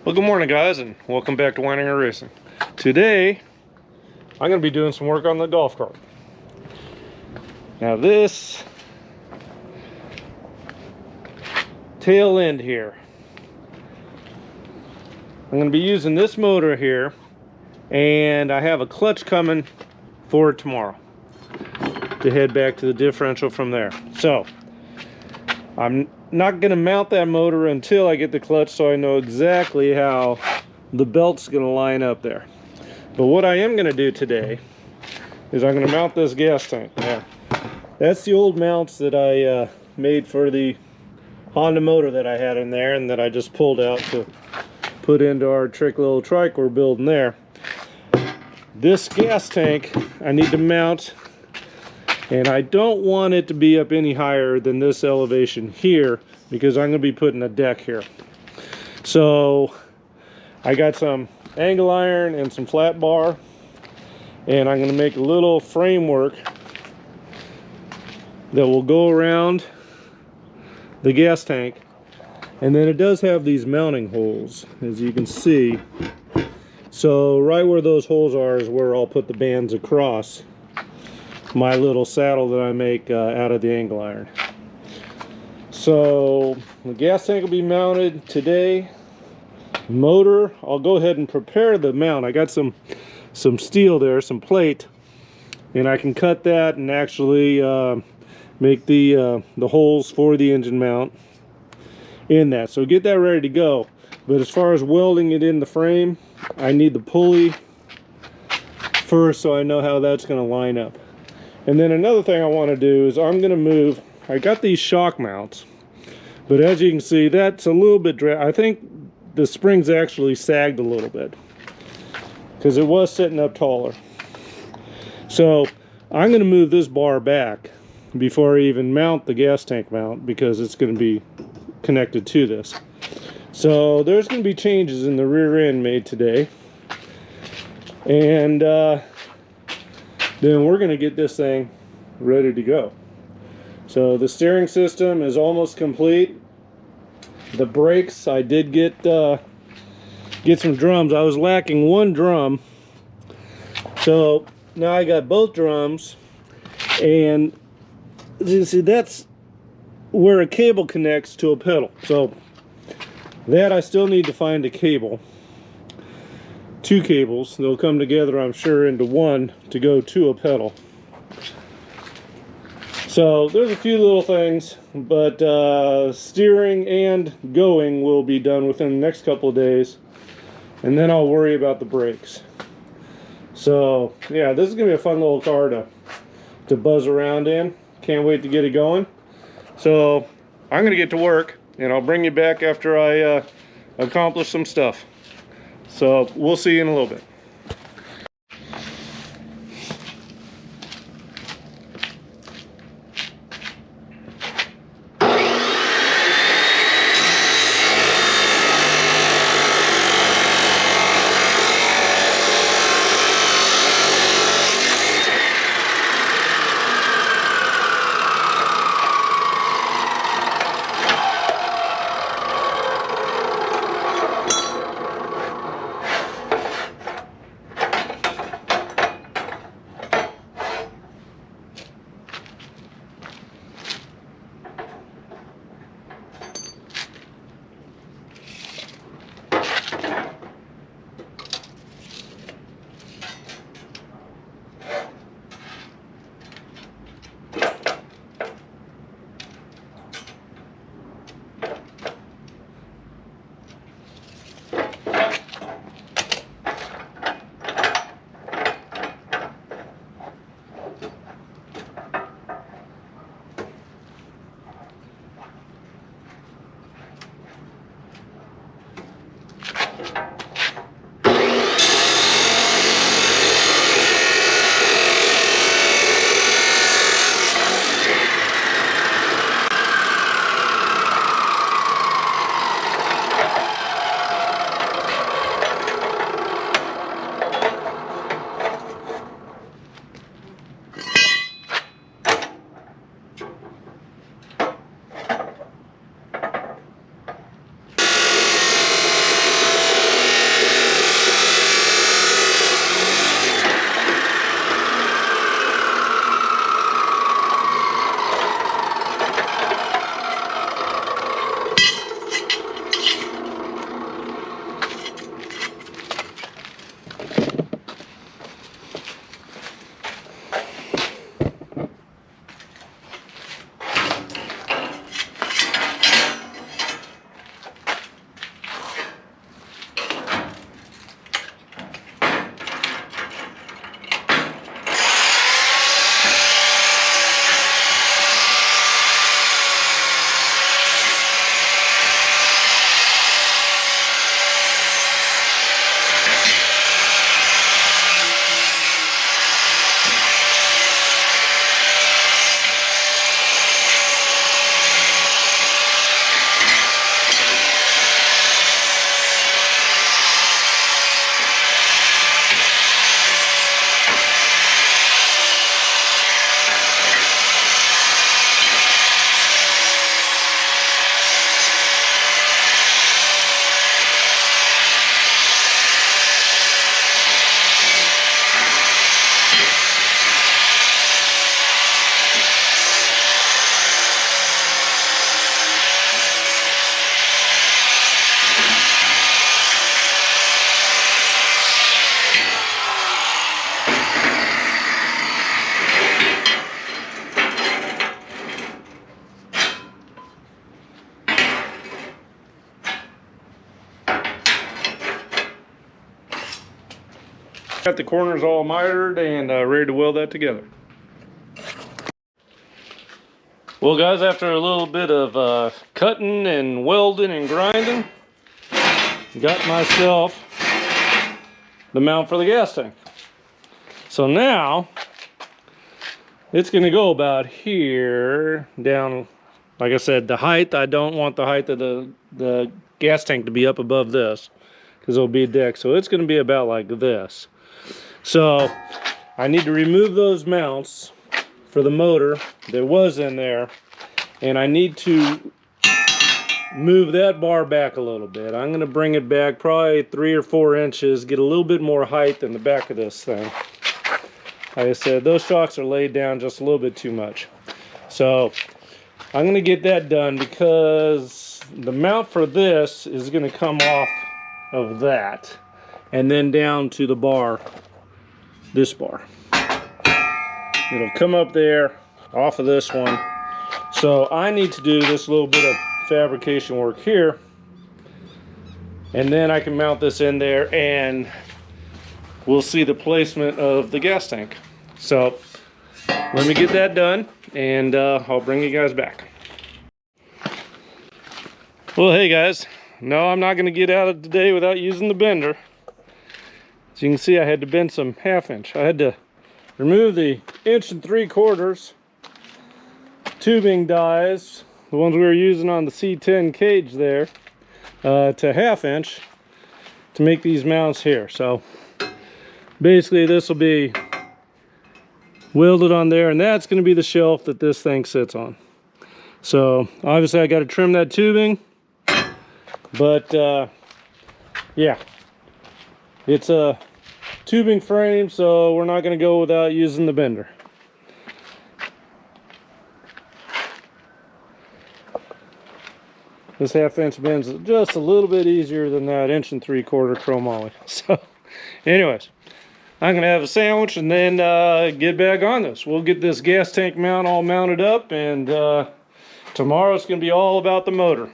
Well, good morning, guys, and welcome back to Weininger Racing. Today, I'm going to be doing some work on the golf cart. Now, this tail end here, I'm going to be using this motor here, and I have a clutch coming for it tomorrow to head back to the differential from there. So, I'm not going to mount that motor until I get the clutch, so I know exactly how the belt's going to line up there. But what I am going to do today is I'm going to mount this gas tank. Now, that's the old mounts that I made for the Honda motor that I had in there and that I just pulled out to put into our trick little trike we're building there. This gas tank I need to mount, and I don't want it to be up any higher than this elevation here because I'm going to be putting a deck here. So I got some angle iron and some flat bar, and I'm going to make a little framework that will go around the gas tank. And then it does have these mounting holes, as you can see. So right where those holes are is where I'll put the bands across my little saddle that I make out of the angle iron. So the gas tank will be mounted today. Motor, I'll go ahead and prepare the mount. I got some steel there, some plate, and I can cut that and actually make the holes for the engine mount in that. So get that ready to go. But as far as welding it in the frame, I need the pulley first so I know how that's going to line up. And then another thing I want to do is I'm going to move, I got these shock mounts, but as you can see, that's a little bit I think the springs actually sagged a little bit because it was sitting up taller. So I'm going to move this bar back before I even mount the gas tank mount because it's going to be connected to this. So there's going to be changes in the rear end made today, and then we're going to get this thing ready to go. So the steering system is almost complete. The brakes, I did get some drums. I was lacking one drum, so now I got both drums. And you see, that's where a cable connects to a pedal. So that I still need to find a cable. Two cables, they'll come together I'm sure into one to go to a pedal. So there's a few little things, but steering and going will be done within the next couple of days, and then I'll worry about the brakes. So yeah, this is gonna be a fun little car to buzz around in. Can't wait to get it going. So I'm gonna get to work, and I'll bring you back after I accomplish some stuff. So we'll see you in a little bit. Got the corners all mitered and ready to weld that together. Well guys, after a little bit of cutting and welding and grinding, got myself the mount for the gas tank. So now it's going to go about here down. Like I said, the height, I don't want the height of the gas tank to be up above this because it'll be a deck. So it's going to be about like this. So I need to remove those mounts for the motor that was in there, and I need to move that bar back a little bit. I'm going to bring it back probably 3 or 4 inches, get a little bit more height in the back of this thing. Like I said, those shocks are laid down just a little bit too much. So I'm going to get that done because the mount for this is going to come off of that and then down to the bar, this bar. It'll come up there off of this one. So I need to do this little bit of fabrication work here, and then I can mount this in there and we'll see the placement of the gas tank. So let me get that done and I'll bring you guys back. Well, hey guys, no, I'm not going to get out of today without using the bender. As you can see, I had to bend some 1/2 inch. I had to remove the 1 3/4 tubing dies, the ones we were using on the C10 cage there, to 1/2 inch to make these mounts here. So basically this will be welded on there, and that's going to be the shelf that this thing sits on. So obviously I got to trim that tubing, but yeah, it's a tubing frame, so we're not going to go without using the bender. This 1/2 inch bends just a little bit easier than that 1 3/4 chromoly. So anyways, I'm going to have a sandwich and then get back on this. We'll get this gas tank mount all mounted up, and tomorrow it's going to be all about the motor.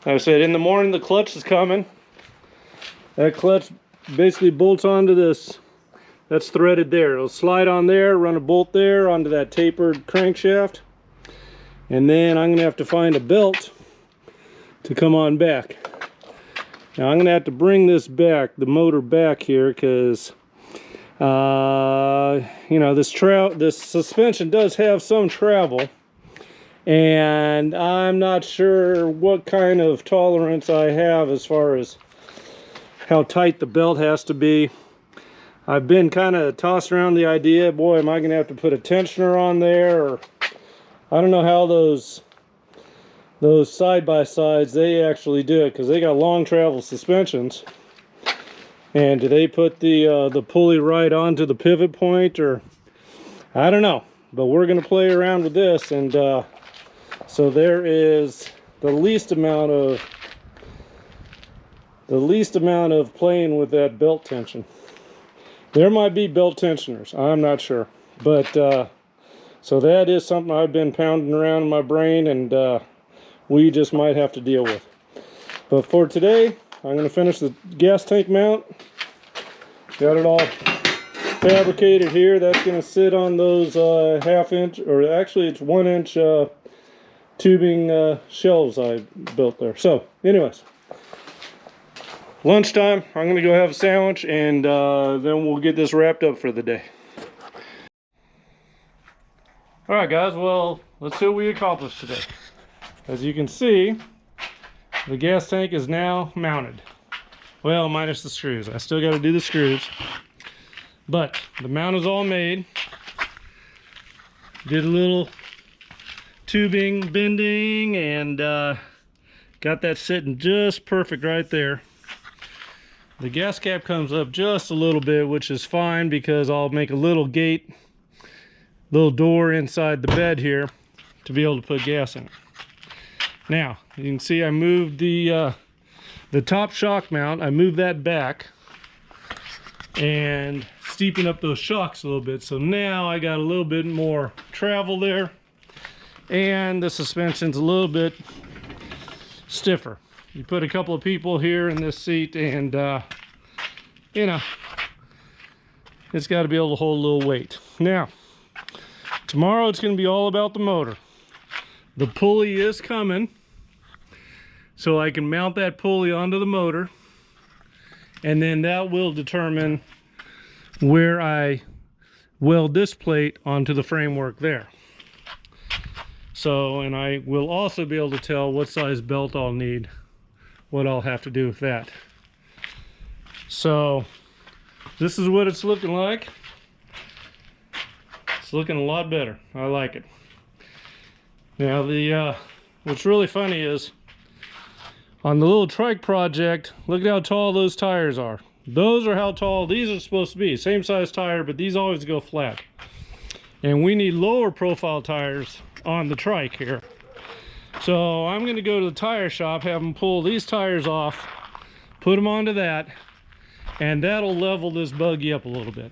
Like I said, in the morning the clutch is coming. That clutch basically bolts onto this. That's threaded there. It'll slide on there, run a bolt there onto that tapered crankshaft. And then I'm going to have to find a belt to come on back. Now I'm going to have to bring this back, the motor back here, because you know, this suspension does have some travel, and I'm not sure what kind of tolerance I have as far as how tight the belt has to be. I've been kind of tossing around the idea, boy, am I going to have to put a tensioner on there, or I don't know how those side-by-sides, they actually do it, because they got long travel suspensions. And do they put the pulley right onto the pivot point, or I don't know. But we're going to play around with this, and so there is the least amount of playing with that belt tension. There might be belt tensioners, I'm not sure, but so that is something I've been pounding around in my brain, and we just might have to deal with. But for today, I'm going to finish the gas tank mount. Got it all fabricated here. That's going to sit on those 1/2 inch, or actually it's 1 inch tubing shelves I built there. So anyways, lunchtime, I'm going to go have a sandwich, and then we'll get this wrapped up for the day. Alright guys, well, let's see what we accomplished today. As you can see, the gas tank is now mounted. Well, minus the screws. I still got to do the screws. But the mount is all made. Did a little tubing bending and got that sitting just perfect right there. The gas cap comes up just a little bit, which is fine because I'll make a little gate, little door inside the bed here to be able to put gas in it. Now, you can see I moved the top shock mount. I moved that back and steepen up those shocks a little bit. So now I got a little bit more travel there, and the suspension's a little bit stiffer. You put a couple of people here in this seat, and you know, it's got to be able to hold a little weight. Now, tomorrow it's going to be all about the motor. The pulley is coming, so I can mount that pulley onto the motor, and then that will determine where I weld this plate onto the framework there. So, and I will also be able to tell what size belt I'll need, what I'll have to do with that. So this is what it's looking like. It's looking a lot better. I like it. Now the what's really funny is on the little trike project, look at how tall those tires are. Those are how tall these are supposed to be. Same size tire, but these always go flat. And we need lower profile tires on the trike here. So I'm going to go to the tire shop, have them pull these tires off, put them onto that, and that'll level this buggy up a little bit.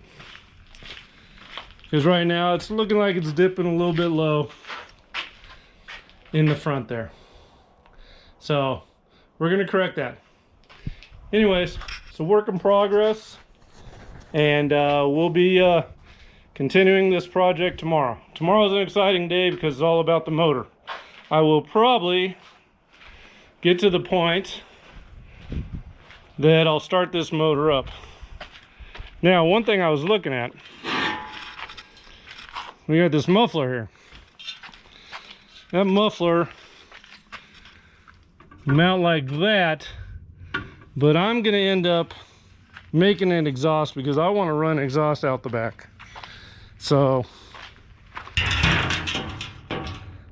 Because right now it's looking like it's dipping a little bit low in the front there. So we're going to correct that. Anyways, it's a work in progress, and we'll be continuing this project tomorrow. Tomorrow's an exciting day because it's all about the motor. I will probably get to the point that I'll start this motor up. Now, one thing I was looking at, we got this muffler here. That muffler mount like that, but I'm gonna end up making an exhaust because I want to run exhaust out the back. So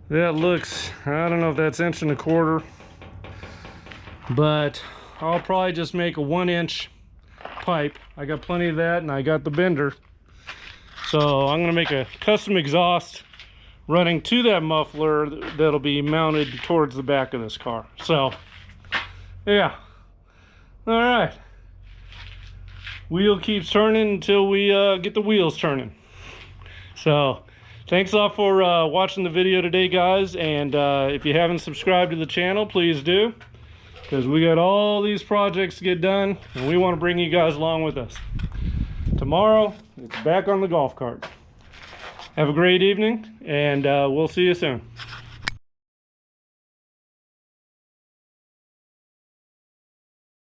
that looks, I don't know if that's 1.25 inches, but I'll probably just make a 1-inch pipe. I got plenty of that, and I got the bender. So I'm gonna make a custom exhaust running to that muffler that'll be mounted towards the back of this car. So yeah, all right, wheel keeps turning until we get the wheels turning. So thanks a lot for watching the video today, guys, and if you haven't subscribed to the channel, please do, because we got all these projects to get done, and we want to bring you guys along with us. Tomorrow it's back on the golf cart. Have a great evening, and we'll see you soon.